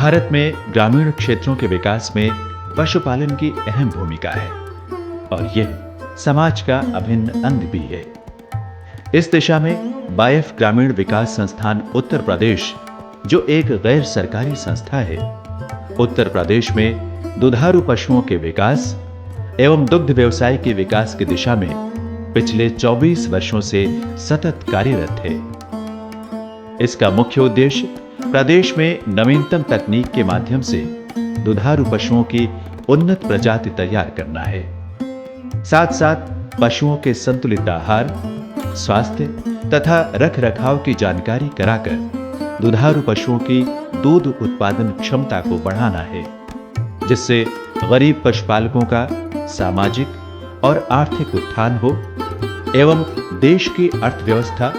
भारत में ग्रामीण क्षेत्रों के विकास में पशुपालन की अहम भूमिका है और यह समाज का अभिन्न अंग भी है। इस दिशा में बायफ ग्रामीण विकास संस्थान उत्तर प्रदेश, जो एक गैर सरकारी संस्था है, उत्तर प्रदेश में दुधारू पशुओं के विकास एवं दुग्ध व्यवसाय के विकास की दिशा में पिछले 24 वर्षों से सतत कार्यरत है। इसका मुख्य उद्देश्य प्रदेश में नवीनतम तकनीक के माध्यम से दुधारू पशुओं की उन्नत प्रजाति तैयार करना है। साथ साथ पशुओं के संतुलित आहार, स्वास्थ्य तथा रखरखाव की जानकारी कराकर दुधारू पशुओं की दूध उत्पादन क्षमता को बढ़ाना है, जिससे गरीब पशुपालकों का सामाजिक और आर्थिक उत्थान हो एवं देश की अर्थव्यवस्था,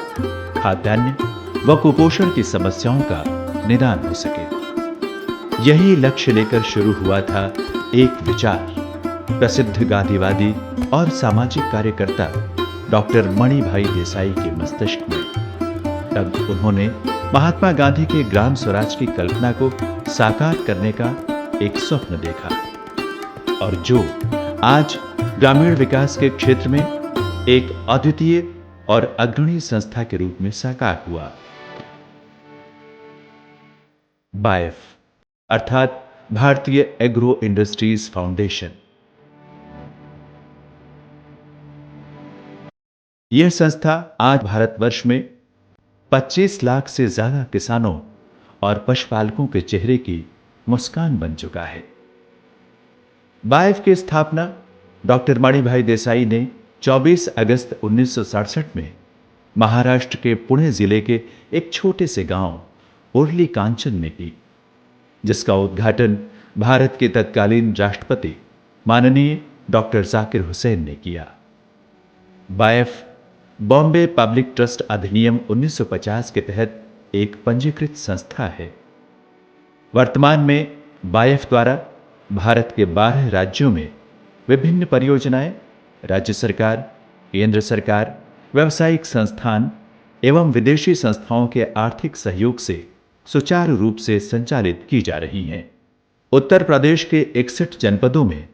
खाद्यान्न व कुपोषण की समस्याओं का निदान हो सके। यही लक्ष्य लेकर शुरू हुआ था एक विचार प्रसिद्ध गांधीवादी और सामाजिक कार्यकर्ता डॉक्टर मणिभाई देसाई के मस्तिष्क में। तब उन्होंने महात्मा गांधी के ग्राम स्वराज की कल्पना को साकार करने का एक स्वप्न देखा और जो आज ग्रामीण विकास के क्षेत्र में एक अद्वितीय और अग्रणी संस्था के रूप में साकार हुआ। बायफ अर्थात भारतीय एग्रो इंडस्ट्रीज फाउंडेशन। यह संस्था आज भारतवर्ष में 25 लाख से ज्यादा किसानों और पशुपालकों के चेहरे की मुस्कान बन चुका है। बायफ की स्थापना डॉक्टर मणिभाई देसाई ने 24 अगस्त 1967 में महाराष्ट्र के पुणे जिले के एक छोटे से गांव उर्ली कांचन में की, जिसका उद्घाटन भारत के तत्कालीन राष्ट्रपति माननीय डॉक्टर जाकिर हुसैन ने किया। बायफ बॉम्बे पब्लिक ट्रस्ट अधिनियम 1950 के तहत एक पंजीकृत संस्था है। वर्तमान में बायफ द्वारा भारत के 12 राज्यों में विभिन्न परियोजनाएं राज्य सरकार, केंद्र सरकार, व्यावसायिक संस्थान एवं विदेशी संस्थाओं के आर्थिक सहयोग से सुचारू रूप से संचालित की जा रही हैं। उत्तर प्रदेश के 61 जनपदों में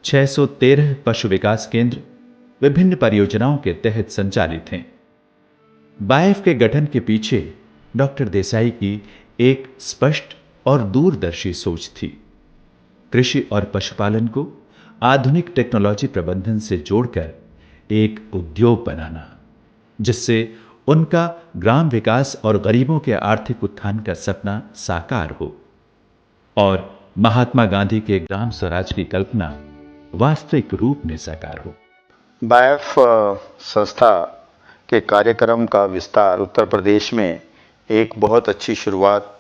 613 पशु विकास केंद्र विभिन्न परियोजनाओं के तहत संचालित हैं। बायफ के गठन के पीछे डॉक्टर देसाई की एक स्पष्ट और दूरदर्शी सोच थी। कृषि और पशुपालन को आधुनिक टेक्नोलॉजी प्रबंधन से जोड़कर एक उद्योग बनाना, जिससे उनका ग्राम विकास और गरीबों के आर्थिक उत्थान का सपना साकार हो और महात्मा गांधी के ग्राम स्वराज की कल्पना वास्तविक रूप में साकार हो। बायफ संस्था के कार्यक्रम का विस्तार उत्तर प्रदेश में एक बहुत अच्छी शुरुआत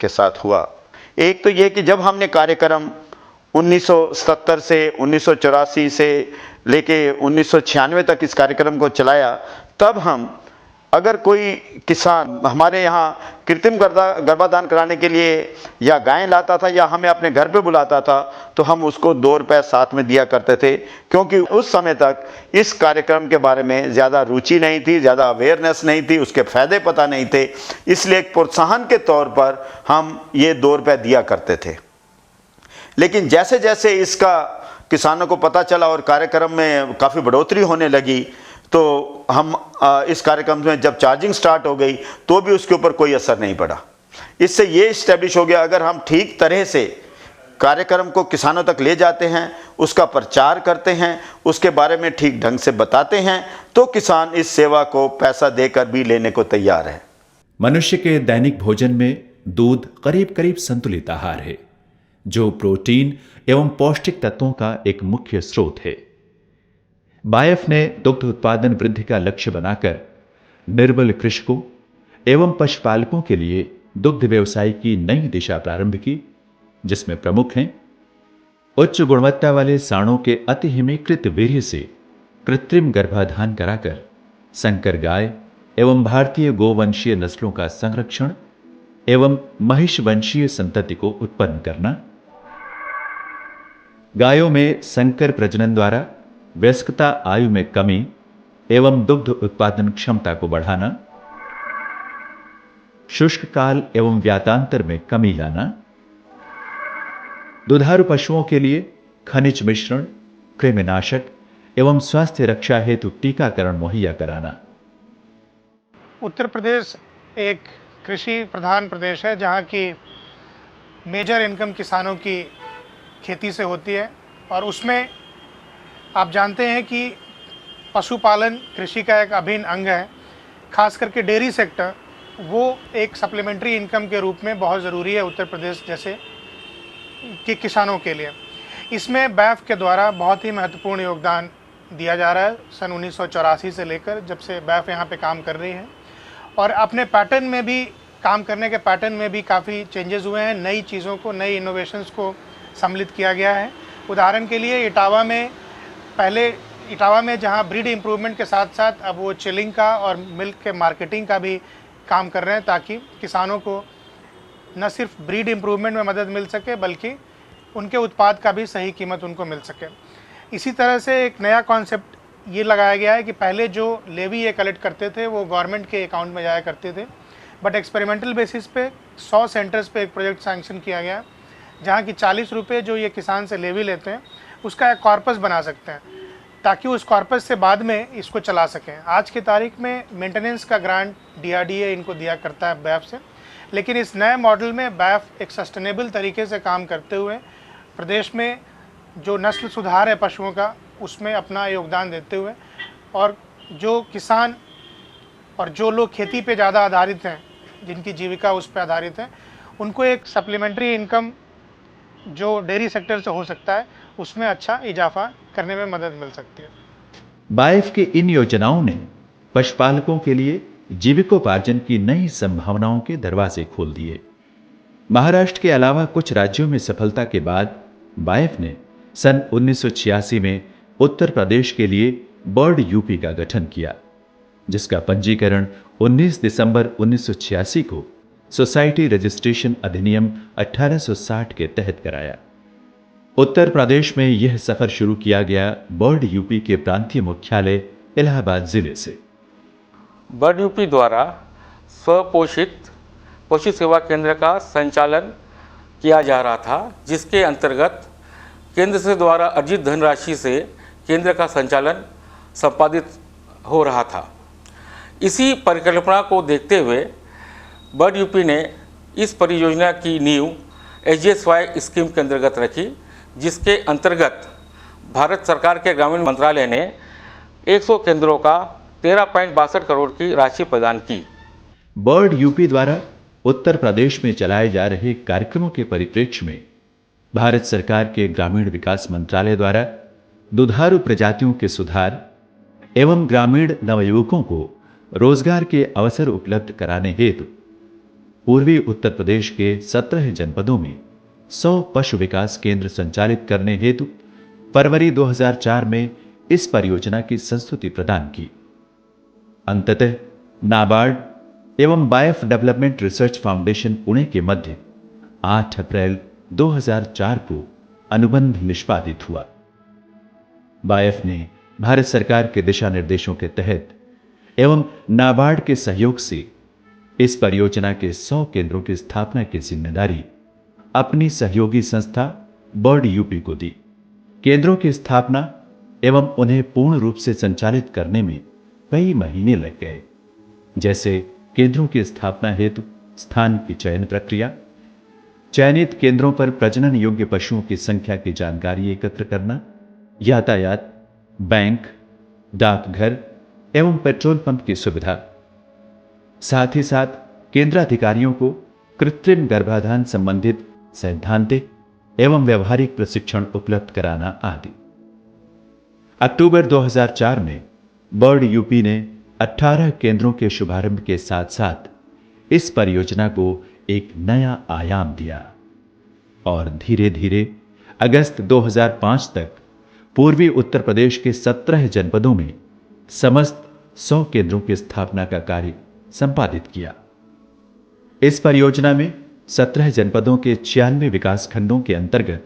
के साथ हुआ। एक तो ये कि जब हमने कार्यक्रम 1970 से 1984 से लेके 1996 तक इस कार्यक्रम को चलाया, तब हम अगर कोई किसान हमारे यहाँ कृत्रिम गर्भाधान कराने के लिए या गायें लाता था या हमें अपने घर पे बुलाता था, तो हम उसको 2 रुपए साथ में दिया करते थे, क्योंकि उस समय तक इस कार्यक्रम के बारे में ज़्यादा रुचि नहीं थी, ज़्यादा अवेयरनेस नहीं थी, उसके फ़ायदे पता नहीं थे। इसलिए एक प्रोत्साहन के तौर पर हम ये 2 रुपए दिया करते थे। लेकिन जैसे जैसे इसका किसानों को पता चला और कार्यक्रम में काफ़ी बढ़ोतरी होने लगी, तो हम इस कार्यक्रम में जब चार्जिंग स्टार्ट हो गई तो भी उसके ऊपर कोई असर नहीं पड़ा। इससे ये इस्टेब्लिश हो गया, अगर हम ठीक तरह से कार्यक्रम को किसानों तक ले जाते हैं, उसका प्रचार करते हैं, उसके बारे में ठीक ढंग से बताते हैं, तो किसान इस सेवा को पैसा देकर भी लेने को तैयार है। मनुष्य के दैनिक भोजन में दूध करीब करीब संतुलित आहार है, जो प्रोटीन एवं पौष्टिक तत्वों का एक मुख्य स्रोत है। बायफ ने दुग्ध उत्पादन वृद्धि का लक्ष्य बनाकर निर्बल कृषकों एवं पशुपालकों के लिए दुग्ध व्यवसाय की नई दिशा प्रारंभ की, जिसमें प्रमुख हैं उच्च गुणवत्ता वाले सांडों के अति हिमीकृत वीर्य से कृत्रिम गर्भाधान कराकर संकर गाय एवं भारतीय गोवंशीय नस्लों का संरक्षण एवं महिष वंशीय संतति को उत्पन्न करना, गायों में संकर प्रजनन द्वारा वयस्कता आयु में कमी एवं दुग्ध उत्पादन क्षमता को बढ़ाना, शुष्क काल एवं व्यातांतर में कमी लाना, दुधारू पशुओं के लिए खनिज मिश्रण, कृमिनाशक एवं स्वास्थ्य रक्षा हेतु टीकाकरण मुहैया कराना। उत्तर प्रदेश एक कृषि प्रधान प्रदेश है जहाँ की मेजर इनकम किसानों की खेती से होती है और उसमें आप जानते हैं कि पशुपालन कृषि का एक अभिन्न अंग है। खास करके डेयरी सेक्टर वो एक सप्लीमेंट्री इनकम के रूप में बहुत ज़रूरी है उत्तर प्रदेश जैसे के किसानों के लिए। इसमें बैफ के द्वारा बहुत ही महत्वपूर्ण योगदान दिया जा रहा है सन 1984 से लेकर, जब से बैफ यहाँ पे काम कर रही है। और अपने पैटर्न में भी, काम करने के पैटर्न में भी काफ़ी चेंजेस हुए हैं। नई चीज़ों को, नई इनोवेशंस को सम्मिलित किया गया है। उदाहरण के लिए इटावा में जहाँ ब्रीड इम्प्रूवमेंट के साथ साथ अब वो चिलिंग का और मिल्क के मार्केटिंग का भी काम कर रहे हैं, ताकि किसानों को न सिर्फ ब्रीड इम्प्रूवमेंट में मदद मिल सके बल्कि उनके उत्पाद का भी सही कीमत उनको मिल सके। इसी तरह से एक नया कॉन्सेप्ट ये लगाया गया है कि पहले जो लेवी ये कलेक्ट करते थे वो गवर्नमेंट के अकाउंट में जाया करते थे, बट एक्सपेरिमेंटल बेसिस पे 100 सेंटर्स पे एक प्रोजेक्ट सैंक्शन किया गया, जहाँ की 40 रुपये जो ये किसान से लेवी लेते हैं उसका एक कॉर्पस बना सकते हैं, ताकि उस कॉर्पस से बाद में इसको चला सकें। आज की तारीख में मेंटेनेंस का ग्रांट DRDA इनको दिया करता है बैफ से, लेकिन इस नए मॉडल में बैफ एक सस्टेनेबल तरीके से काम करते हुए प्रदेश में जो नस्ल सुधार है पशुओं का उसमें अपना योगदान देते हुए, और जो किसान और जो लोग खेती पे ज़्यादा आधारित हैं, जिनकी जीविका उस पर आधारित है, उनको एक सप्लीमेंट्री इनकम जो डेयरी सेक्टर से हो सकता है उसमें अच्छा इजाफा करने में मदद मिल सकती है। बाइफ की इन योजनाओं ने पशुपालकों के लिए जीविकोपार्जन की नई संभावनाओं के दरवाजे खोल दिए। महाराष्ट्र के अलावा कुछ राज्यों में सफलता के बाद बाइफ ने सन 1986 में उत्तर प्रदेश के लिए बर्ड यूपी का गठन किया, जिसका पंजीकरण 19 दिसंबर 1986 को सोसाइटी रजिस्ट्रेशन अधिनियम 1860 के तहत कराया। उत्तर प्रदेश में यह सफर शुरू किया गया बर्ड यूपी के प्रांतीय मुख्यालय इलाहाबाद जिले से। बर्ड यूपी द्वारा स्वपोषित पशु सेवा केंद्र का संचालन किया जा रहा था, जिसके अंतर्गत केंद्र से द्वारा अर्जित धनराशि से केंद्र का संचालन संपादित हो रहा था। इसी परिकल्पना को देखते हुए बर्ड यूपी ने इस परियोजना की नींव HSY स्कीम के अंतर्गत रखी, जिसके अंतर्गत भारत सरकार के ग्रामीण मंत्रालय ने 100 केंद्रों का 13.62 करोड़ की राशि प्रदान की। बर्ड यूपी द्वारा उत्तर प्रदेश में चलाए जा रहे कार्यक्रमों के परिप्रेक्ष्य में भारत सरकार के ग्रामीण विकास मंत्रालय द्वारा दुधारू प्रजातियों के सुधार एवं ग्रामीण नवयुवकों को रोजगार के अवसर उपलब्ध कराने हेतु पूर्वी उत्तर प्रदेश के 17 जनपदों में 100 पशु विकास केंद्र संचालित करने हेतु फरवरी 2004 में इस परियोजना की संस्तुति प्रदान की। अंततः नाबार्ड एवं wife development research foundation Pune के मध्य 8 अप्रैल 2004 को अनुबंध निष्पादित हुआ। बाइफ ने भारत सरकार के दिशा निर्देशों के तहत एवं नाबार्ड के सहयोग से इस परियोजना के 100 केंद्रों की स्थापना की जिम्मेदारी अपनी सहयोगी संस्था बर्ड यूपी को दी। केंद्रों की स्थापना एवं उन्हें पूर्ण रूप से संचालित करने में कई महीने लग गए, जैसे केंद्रों की स्थापना हेतु स्थान की चयन प्रक्रिया, चयनित केंद्रों पर प्रजनन योग्य पशुओं की संख्या की जानकारी एकत्र करना, यातायात, बैंक, डाकघर एवं पेट्रोल पंप की सुविधा, साथ ही साथ केंद्राधिकारियों को कृत्रिम गर्भाधान संबंधित सैद्धांतिक एवं व्यवहारिक प्रशिक्षण उपलब्ध कराना आदि। अक्टूबर 2004 में बर्ड यूपी ने 18 केंद्रों के शुभारंभ के साथ साथ इस परियोजना को एक नया आयाम दिया और धीरे धीरे अगस्त 2005 तक पूर्वी उत्तर प्रदेश के 17 जनपदों में समस्त 100 केंद्रों की स्थापना का कार्य संपादित किया। इस परियोजना में 17 जनपदों के 96 विकास खंडों के अंतर्गत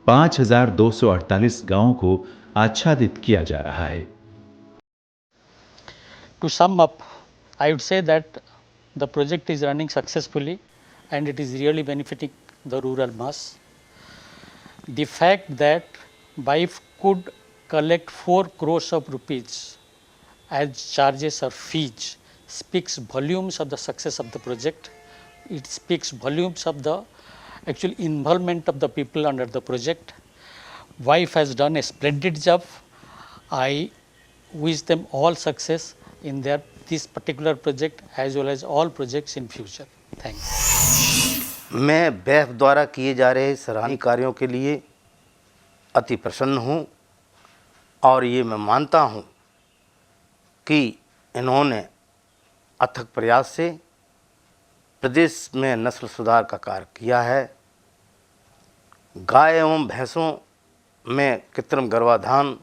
5248 गांवों को आच्छादित किया जा रहा है। To sum up, I would say that the project is running successfully and it is really benefiting the rural mass. the fact that BIF could collect 4 crores of rupees as charges or fees speaks volumes of the success of the project. It speaks volumes of the actual involvement of the people under the project. BIF has done a splendid job. I wish them all success in this particular project as well as all projects in future. Thanks. मैं BIF द्वारा किए जा रहे सराहनीय कार्यों के लिए अति प्रसन्न हूँ और ये मैं मानता हूँ कि इन्होंने अथक प्रयास से प्रदेश में नस्ल सुधार का कार्य किया है। गाय एवं भैंसों में कृत्रिम गर्भाधान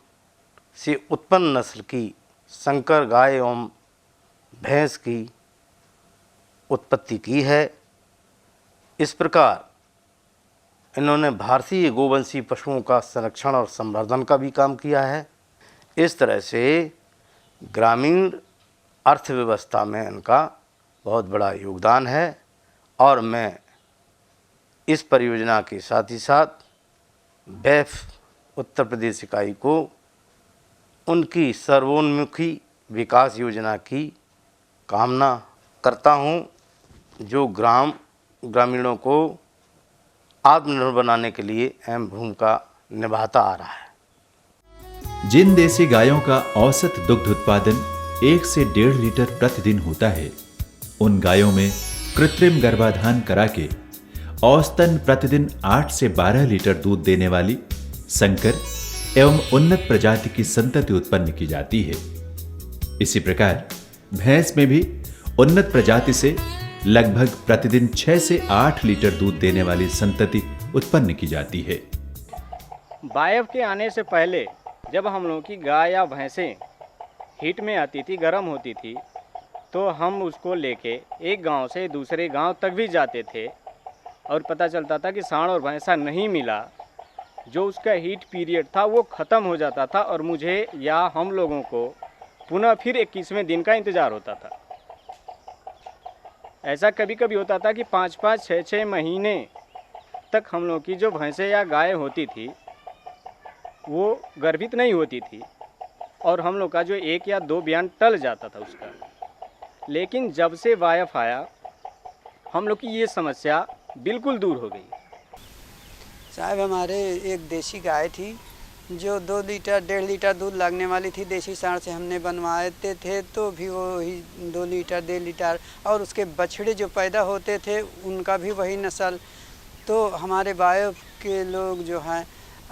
से उत्पन्न नस्ल की संकर गाय एवं भैंस की उत्पत्ति की है। इस प्रकार इन्होंने भारतीय गोवंशी पशुओं का संरक्षण और संवर्धन का भी काम किया है। इस तरह से ग्रामीण अर्थव्यवस्था में इनका बहुत बड़ा योगदान है और मैं इस परियोजना के साथ ही साथ BIF उत्तर प्रदेश इकाई को उनकी सर्वोन्मुखी विकास योजना की कामना करता हूँ, जो ग्रामीणों को आत्मनिर्भर बनाने के लिए अहम भूमिका निभाता आ रहा है। जिन देसी गायों का औसत दुग्ध उत्पादन 1 से 1.5 लीटर प्रतिदिन होता है, उन गायों में कृत्रिम गर्भाधान करा के औसतन प्रतिदिन 8 से 12 लीटर दूध देने वाली संकर एवं उन्नत प्रजाति की संतति उत्पन्न की जाती है। इसी प्रकार भैंस में भी उन्नत प्रजाति से लगभग प्रतिदिन 6 से 8 लीटर दूध देने वाली संतति उत्पन्न की जाती है। BIF के आने से पहले जब हम लोगों की गाय या भैंसें हीट में आती थी, गर्म होती थी, तो हम उसको लेके एक गांव से दूसरे गांव तक भी जाते थे और पता चलता था कि सांड और भैंसा नहीं मिला। जो उसका हीट पीरियड था वो ख़त्म हो जाता था और मुझे या हम लोगों को पुनः फिर 21वें दिन का इंतज़ार होता था। ऐसा कभी कभी होता था कि 5-5, 6-6 महीने तक हम लोग की जो भैंसें या गाय होती थी वो गर्भित नहीं होती थी और हम लोग का जो 1 या 2 बयान टल जाता था उसका। लेकिन जब से BIF आया हम लोग की ये समस्या बिल्कुल दूर हो गई। साहब हमारे एक देसी गाय थी जो 2 लीटर 1.5 लीटर दूध लगने वाली थी। देसी सांड से हमने बनवाए थे तो भी वही 2 लीटर 1.5 लीटर, और उसके बछड़े जो पैदा होते थे उनका भी वही नस्ल। तो हमारे BIF के लोग जो हैं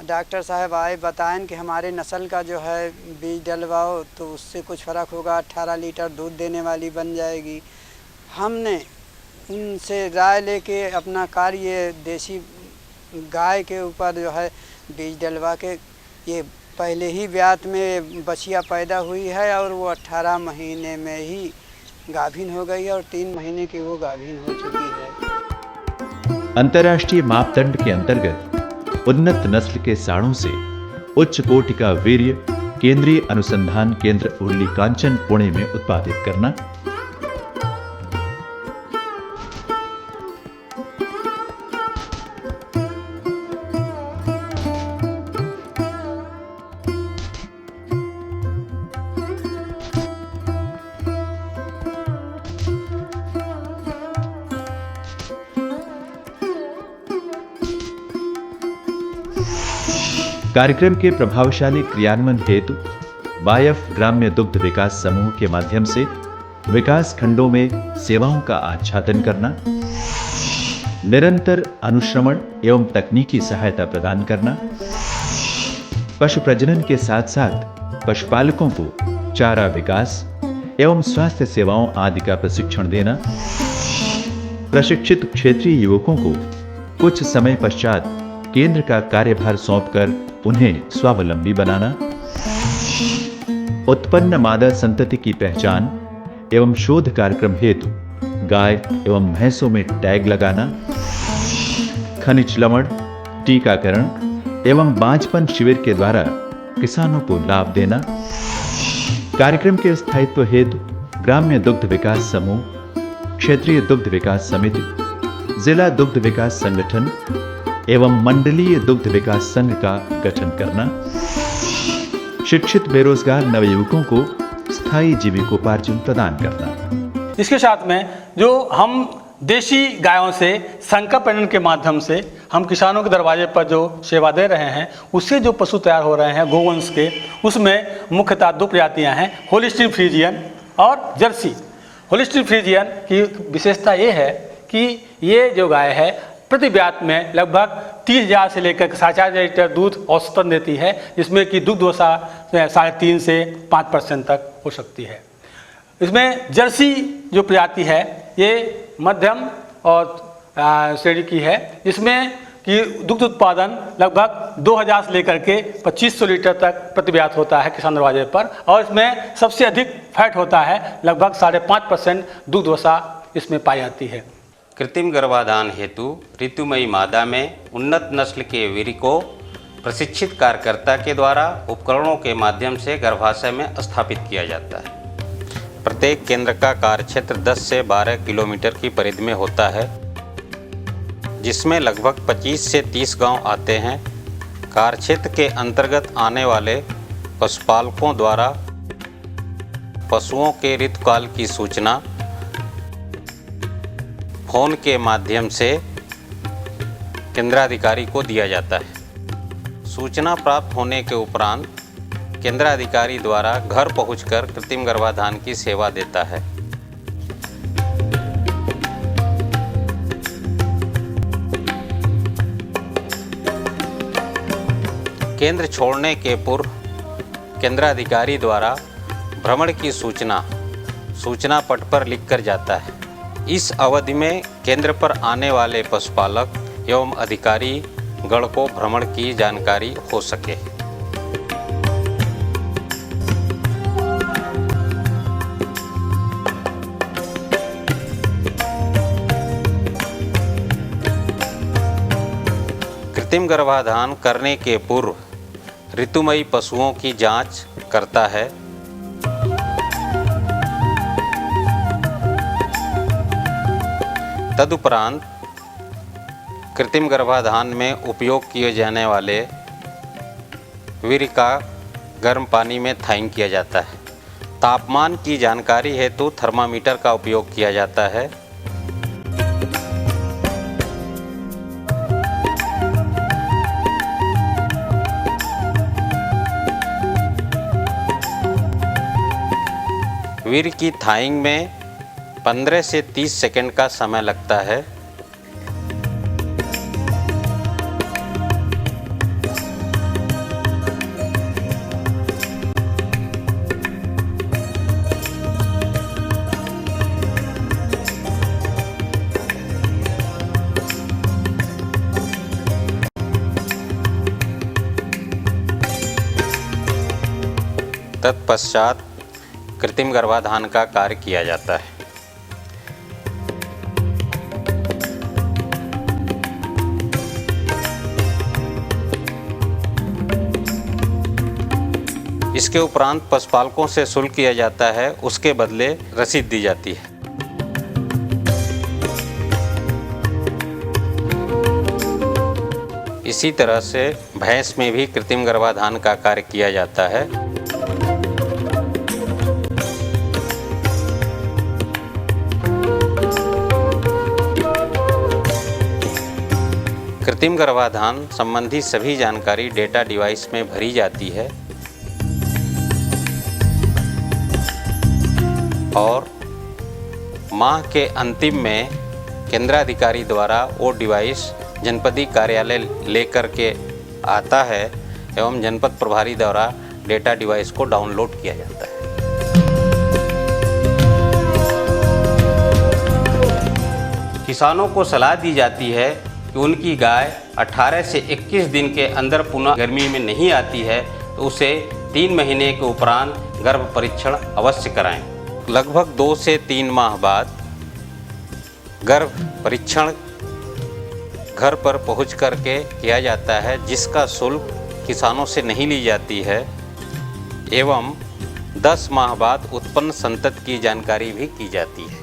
डॉक्टर साहब आए, बताएं कि हमारे नस्ल का जो है बीज डलवाओ तो उससे कुछ फ़र्क होगा, 18 लीटर दूध देने वाली बन जाएगी। हमने उनसे राय लेके अपना कार्य देसी गाय के ऊपर जो है बीज डलवा के ये पहले ही ब्यात में बछिया पैदा हुई है और वो 18 महीने में ही गाभिन हो गई और 3 महीने की वो गाभिन हो चुकी है। अंतर्राष्ट्रीय मापदंड के अंतर्गत उन्नत नस्ल के सांडों से उच्च कोटि का वीर्य केंद्रीय अनुसंधान केंद्र उर्ली कांचन पुणे में उत्पादित करना, कार्यक्रम के प्रभावशाली क्रियान्वयन हेतु BIF ग्राम्य दुग्ध विकास समूह के माध्यम से विकास खंडों में सेवाओं का आच्छादन करना, निरंतर अनुश्रवण एवं तकनीकी सहायता प्रदान करना, पशु प्रजनन के साथ साथ पशुपालकों को चारा विकास एवं स्वास्थ्य सेवाओं आदि का प्रशिक्षण देना, प्रशिक्षित क्षेत्रीय युवकों को कुछ समय पश्चात केंद्र का कार्यभार सौंपकर उन्हें स्वावलंबी बनाना, उत्पन्न मादा संतति की पहचान एवं शोध कार्यक्रम हेतु गाय एवं भैंसों में टैग लगाना, खनिज लवण, टीकाकरण एवं बांझपन शिविर के द्वारा किसानों को लाभ देना, कार्यक्रम के स्थायित्व हेतु ग्राम्य दुग्ध विकास समूह, क्षेत्रीय दुग्ध विकास समिति, जिला दुग्ध विकास संगठन, एवं मंडलीय दुग्ध विकास संघ का गठन करना, शिक्षित बेरोजगार नवयुवकों को स्थायी जीविकोपार्जन प्रदान करना। इसके साथ में जो हम देशी गायों से संकर प्रजनन के माध्यम से हम किसानों के दरवाजे पर जो सेवा दे रहे हैं, उससे जो पशु तैयार हो रहे हैं गोवंश के, उसमें मुख्यतः 2 प्रजातियां हैं, होलिस्टीन फ्रीजियन और जर्सी। होलिस्टीन फ्रीजियन की विशेषता ये है कि ये जो गाय है प्रति ब्यात में लगभग 30,000 से लेकर 4,500 लीटर दूध औसतन देती है, जिसमें कि दुग्ध वसा 3.5 से 5% तक हो सकती है। इसमें जर्सी जो प्रजाति है ये मध्यम और श्रेणी की है, जिसमें कि दुग्ध उत्पादन लगभग 2,000 से लेकर के 2,500 लीटर तक प्रति ब्यात होता है किसान दरवाजे पर, और इसमें सबसे अधिक फैट होता है, लगभग 5.5% दुग्ध वसा इसमें पाई जाती है। कृत्रिम गर्भाधान हेतु ऋतुमयी मादा में उन्नत नस्ल के वीर्य को प्रशिक्षित कार्यकर्ता के द्वारा उपकरणों के माध्यम से गर्भाशय में स्थापित किया जाता है। प्रत्येक केंद्र का कार्यक्षेत्र 10 से 12 किलोमीटर की परिधि में होता है, जिसमें लगभग 25 से 30 गांव आते हैं। कार्यक्षेत्र के अंतर्गत आने वाले पशुपालकों द्वारा पशुओं के ऋतुकाल की सूचना फोन के माध्यम से केंद्राधिकारी को दिया जाता है। सूचना प्राप्त होने के उपरांत केंद्राधिकारी द्वारा घर पहुंचकर कृत्रिम गर्भाधान की सेवा देता है। केंद्र छोड़ने के पूर्व केंद्राधिकारी द्वारा भ्रमण की सूचना पट पर लिखकर जाता है। इस अवधि में केंद्र पर आने वाले पशुपालक एवं अधिकारी गण को भ्रमण की जानकारी हो सके। कृत्रिम गर्भाधान करने के पूर्व ऋतुमयी पशुओं की जांच करता है। तदुपरांत कृत्रिम गर्भाधान में उपयोग किए जाने वाले वीर्य का गर्म पानी में थाइंग किया जाता है। तापमान की जानकारी हेतु थर्मामीटर का उपयोग किया जाता है। वीर्य की थाइंग में 15 से 30 सेकंड का समय लगता है। तत्पश्चात कृत्रिम गर्भाधान का कार्य किया जाता है। इसके उपरांत पशुपालकों से शुल्क किया जाता है, उसके बदले रसीद दी जाती है। इसी तरह से भैंस में भी कृत्रिम गर्भाधान का कार्य किया जाता है। कृत्रिम गर्भाधान संबंधी सभी जानकारी डेटा डिवाइस में भरी जाती है और माह के अंतिम में केंद्राधिकारी द्वारा वो डिवाइस जनपदीय कार्यालय लेकर के आता है एवं जनपद प्रभारी द्वारा डेटा डिवाइस को डाउनलोड किया जाता है। किसानों को सलाह दी जाती है कि उनकी गाय 18 से 21 दिन के अंदर पुनः गर्मी में नहीं आती है तो उसे 3 महीने के उपरांत गर्भ परीक्षण अवश्य कराएं। लगभग 2 से 3 माह बाद गर्भ परीक्षण घर पर पहुंच करके किया जाता है, जिसका शुल्क किसानों से नहीं ली जाती है एवं 10 माह बाद उत्पन्न संतति की जानकारी भी की जाती है।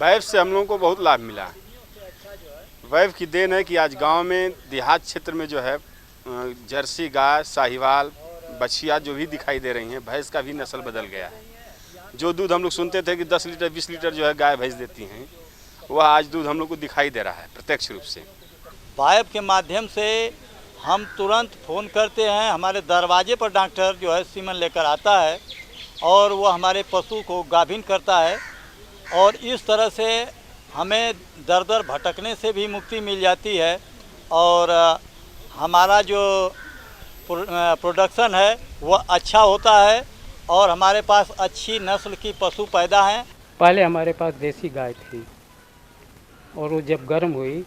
वाइफ से हम लोगों को बहुत लाभ मिला। वैव की देन है कि आज गांव में देहात क्षेत्र में जो है जर्सी गाय, साहिवाल, बछिया जो भी दिखाई दे रही हैं, भैंस का भी नस्ल बदल गया है। जो दूध हम लोग सुनते थे कि 10 लीटर 20 लीटर जो है गाय भैंस देती हैं, वह आज दूध हम लोग को दिखाई दे रहा है प्रत्यक्ष रूप से। बायब के माध्यम से हम तुरंत फ़ोन करते हैं, हमारे दरवाजे पर डॉक्टर जो है सीमन लेकर आता है और वो हमारे पशु को गाभिन करता है और इस तरह से हमें दर दर भटकने से भी मुक्ति मिल जाती है और हमारा जो प्रोडक्शन है वो अच्छा होता है और हमारे पास अच्छी नस्ल की पशु पैदा हैं। पहले हमारे पास देसी गाय थी और वो जब गर्म हुई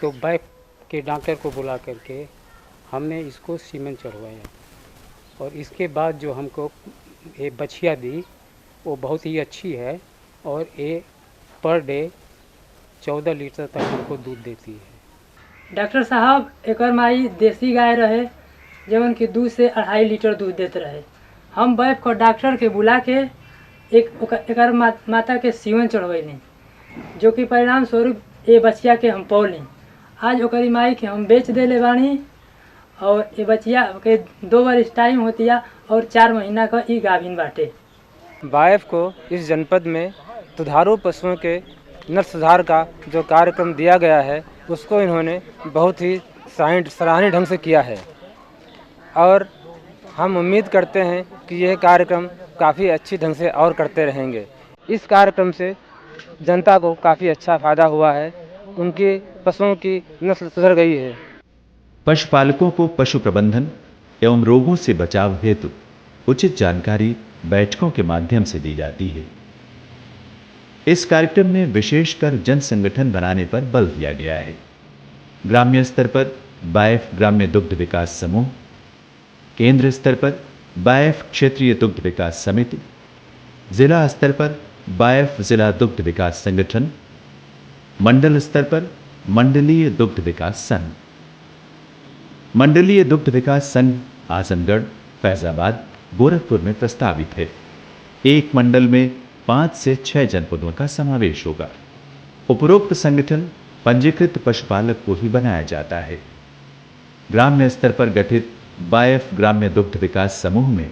तो बैफ के डॉक्टर को बुला करके हमने इसको सीमेंट चढ़वाया और इसके बाद जो हमको ये बछिया दी वो बहुत ही अच्छी है और ये पर डे 14 लीटर तक हमको दूध देती है। डॉक्टर साहब एक माई देसी गाय रहे जब उनके दूध से 2.5 लीटर दूध देते रहे। हम बैफ को डॉक्टर के बुला के एक माता के सीवन चढ़वैली जो कि परिणाम स्वरूप ये बचिया के हम पौली। आज ओकरी माई के हम बेच देले बानी और ये बचिया के 2 बार इस टाइम होती है और 4 महीना का ई गाभिन बाटे। बायफ को इस जनपद में दुधारू पशुओं के नस्ल सुधार का जो कार्यक्रम दिया गया है उसको इन्होंने बहुत ही सराहनीय ढंग से किया है और हम उम्मीद करते हैं कि यह कार्यक्रम काफ़ी अच्छी ढंग से और करते रहेंगे। इस कार्यक्रम से जनता को काफ़ी अच्छा फ़ायदा हुआ है, उनके पशुओं की नस्ल सुधर गई है। पशुपालकों को पशु प्रबंधन एवं रोगों से बचाव हेतु उचित जानकारी बैठकों के माध्यम से दी जाती है। इस कार्यक्रम में विशेषकर जन संगठन बनाने पर बल दिया गया है। ग्राम्य स्तर पर बायफ ग्राम्य दुग्ध विकास समूह, केंद्र स्तर पर बायफ क्षेत्रीय दुग्ध विकास समिति, जिला स्तर पर बायफ जिला दुग्ध विकास संगठन, मंडल स्तर पर मंडलीय दुग्ध विकास संघ। मंडलीय दुग्ध विकास संघ आजमगढ़, फैजाबाद, गोरखपुर में प्रस्तावित है। एक मंडल में 5 से 6 जनपदों का समावेश होगा। उपरोक्त संगठन पंजीकृत पशुपालक को ही बनाया जाता है। ग्राम्य स्तर पर गठित बायफ ग्राम्य दुग्ध विकास समूह में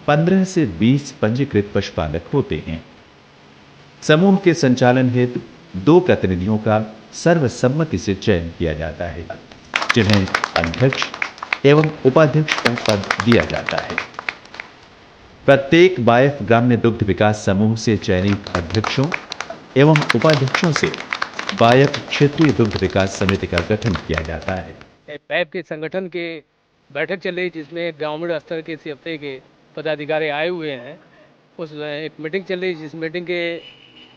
15 से 20 पंजीकृत पशुपालक होते हैं। समूह के संचालन हेतु 2 प्रतिनिधियों का सर्वसम्मति से चयन किया जाता है, जिन्हें अध्यक्ष एवं उपाध्यक्ष का पद दिया जाता है। प्रत्येक बायफ ग्राम्य दुग्ध विकास समूह से चयनित अध्यक्षों एवं उपाध्यक्षों से बायफ क्षेत्रीय दुग्ध विकास समिति का गठन किया जाता है। बायफ के संगठन के बैठक चल रही जिसमें ग्रामीण स्तर के सीएफए के पदाधिकारी आए हुए हैं। उस एक मीटिंग चल रही जिस मीटिंग के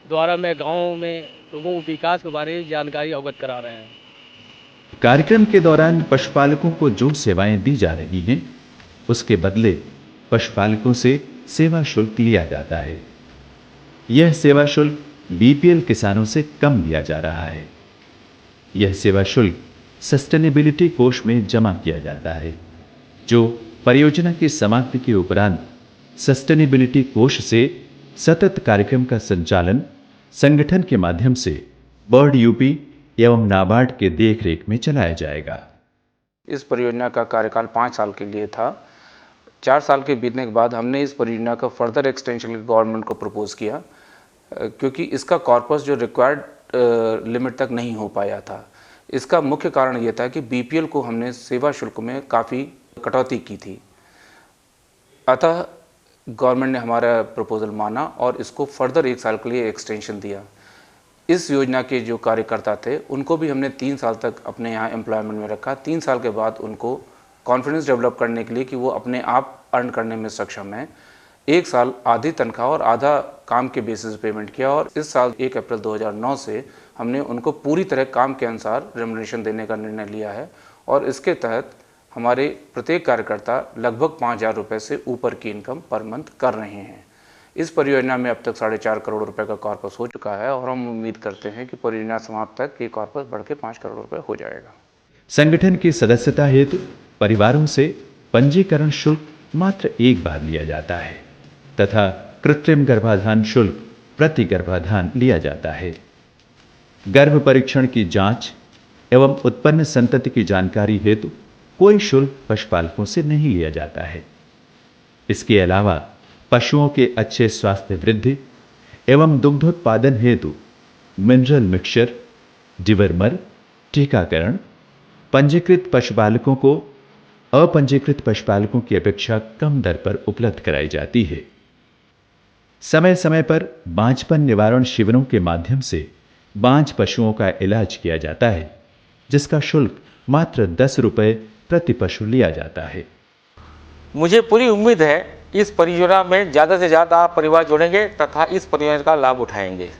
द्वारा मैं गाँव में लोगों को विकास के बारे में जानकारी अवगत करा रहे हैं। कार्यक्रम के दौरान पशुपालकों को जो सेवाएं दी जा रही हैं उसके बदले पशुपालकों से सेवा शुल्क लिया जाता है। यह सेवा शुल्क बीपीएल किसानों से कम लिया जा रहा है। यह सेवा शुल्क सस्टेनेबिलिटी कोष में जमा किया जाता है, जो परियोजना की समाप्ति के उपरांत सस्टेनेबिलिटी कोष से सतत कार्यक्रम का संचालन संगठन के माध्यम से बर्ड यूपी एवं नाबार्ड के देखरेख में चलाया जाएगा। इस परियोजना का कार्यकाल 5 साल के लिए था। 4 साल के बीतने के बाद हमने इस परियोजना का फर्दर एक्सटेंशन गवर्नमेंट को प्रपोज किया, क्योंकि इसका कॉर्पस जो रिक्वायर्ड लिमिट तक नहीं हो पाया था। इसका मुख्य कारण ये था कि बीपीएल को हमने सेवा शुल्क में काफ़ी कटौती की थी। अतः गवर्नमेंट ने हमारा प्रपोजल माना और इसको फर्दर 1 साल के लिए एक्सटेंशन दिया। इस योजना के जो कार्यकर्ता थे उनको भी हमने 3 साल तक अपने यहाँ एम्प्लॉयमेंट में रखा। 3 साल के बाद उनको कॉन्फिडेंस डेवलप करने के लिए कि वो अपने आप अर्न करने में सक्षम हैं, 1 साल आधी तनख्वाह और आधा काम के बेसिस पेमेंट किया और इस साल 1 अप्रैल 2009 से हमने उनको पूरी तरह काम के अनुसार रेम्युनरेशन देने का निर्णय लिया है और इसके तहत हमारे प्रत्येक कार्यकर्ता लगभग 5,000 रुपये से ऊपर की इनकम पर मंथ कर रहे हैं। इस परियोजना में अब तक 4.5 करोड़ रुपए का कॉर्पस हो चुका है और हम उम्मीद करते हैं कि परियोजना समाप्त तक ये कॉर्पस बढ़ के 5 करोड़ रुपए हो जाएगा। संगठन की सदस्यता हेतु परिवारों से पंजीकरण शुल्क मात्र 1 बार लिया जाता है तथा कृत्रिम गर्भाधान शुल्क प्रति गर्भाधान लिया जाता है। गर्भ परीक्षण की जांच एवं उत्पन्न संतति की जानकारी हेतु कोई शुल्क पशुपालकों से नहीं लिया जाता है। इसके अलावा पशुओं के अच्छे स्वास्थ्य वृद्धि एवं दुग्धोत्पादन हेतु मिनरल मिक्सचर, डिवर्मर, टीकाकरण पंजीकृत पशुपालकों को अपंजीकृत पशुपालकों की अपेक्षा कम दर पर उपलब्ध कराई जाती है। समय समय पर बांझपन निवारण शिविरों के माध्यम से बांझ पशुओं का इलाज किया जाता है, जिसका शुल्क मात्र 10 रुपये प्रति पशु लिया जाता है। मुझे पूरी उम्मीद है इस परियोजना में ज़्यादा से ज़्यादा परिवार जुड़ेंगे तथा इस परियोजना का लाभ उठाएंगे।